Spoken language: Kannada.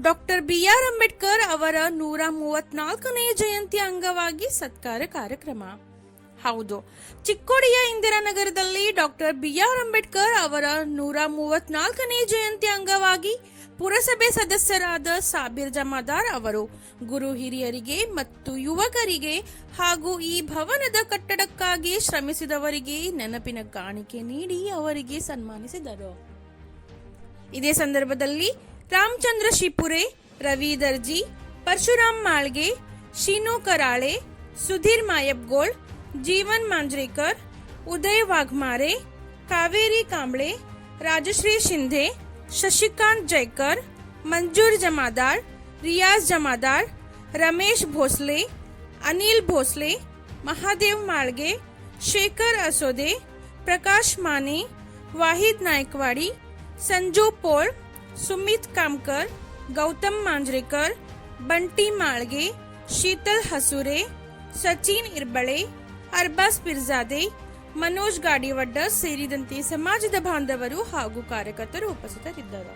ಡಾಕ್ಟರ್ ಬಿಆರ್ ಅಂಬೇಡ್ಕರ್ ಅವರ 134ನೇ ಜಯಂತಿ ಅಂಗವಾಗಿ ಸತ್ಕಾರ ಕಾರ್ಯಕ್ರಮ. ಹೌದು, ಚಿಕ್ಕೋಡಿಯ ಇಂದಿರಾನಗರದಲ್ಲಿ ಡಾಕ್ಟರ್ ಬಿಆರ್ ಅಂಬೇಡ್ಕರ್ ಅವರ 134ನೇ ಜಯಂತಿ ಅಂಗವಾಗಿ ಪುರಸಭೆ ಸದಸ್ಯರಾದ ಸಾಬೀರ್ ಜಮಾದಾರ್ ಅವರು ಗುರು ಹಿರಿಯರಿಗೆ ಮತ್ತು ಯುವಕರಿಗೆ ಹಾಗೂ ಈ ಭವನದ ಕಟ್ಟಡಕ್ಕಾಗಿ ಶ್ರಮಿಸಿದವರಿಗೆ ನೆನಪಿನ ಕಾಣಿಕೆ ನೀಡಿ ಅವರಿಗೆ ಸನ್ಮಾನಿಸಿದರು. ಇದೇ ಸಂದರ್ಭದಲ್ಲಿ ರಾಮಚಂದ್ರ ಶಿಪುರೆ, ರವಿ ದರ್ಜಿ, ಪರಶುರಾಮ್ ಮಾಳ್ಗೆ, ಶೀನು ಕರಾಳೆ, ಸುಧೀರ್ ಮಾಯಬ್ಗೋಳ್, ಜೀವನ್ ಮಾಂಜ್ರೇಕರ್, ಉದಯ್ ವಾಘಮಾರೆ, ಕಾವೇರಿ ಕಾಂಬ್ಳೆ, ರಾಜಶ್ರೀ ಶಿಂಧೆ, ಶಶಿಕಾಂತ್ ಜೈಕರ್, ಮಂಜೂರ್ ಜಮಾದಾರ್, ರಿಯಾಜ್ ಜಮಾದಾರ್, ರಮೇಶ್ ಭೋಸ್ಲೆ, ಅನಿಲ್ ಭೋಸ್ಲೆ, ಮಹಾದೇವ್ ಮಾಳ್ಗೆ, ಶೇಖರ್ ಅಸೋದೆ, ಪ್ರಕಾಶ್ ಮಾನೆ, ವಾಹಿದ್ ನಾಯಕ್ವಾಡಿ, ಸಂಜು ಪೋಳ್, ಸುಮಿತ್ ಕಾಮ್ಕರ್, ಗೌತಮ್ ಮಾಂಜ್ರೇಕರ್, ಬಂಟಿ ಮಾಳ್ಗೆ, ಶೀತಲ್ ಹಸೂರೆ, ಸಚಿನ್ ಇರ್ಬಳೆ, ಅರ್ಬಾಸ್ ಪಿರ್ಜಾದೆ, ಮನೋಜ್ ಗಾಡಿವಡ್ಡ ಸೇರಿದಂತೆ ಸಮಾಜದ ಬಾಂಧವರು ಹಾಗೂ ಕಾರ್ಯಕರ್ತರು ಉಪಸ್ಥಿತರಿದ್ದರು.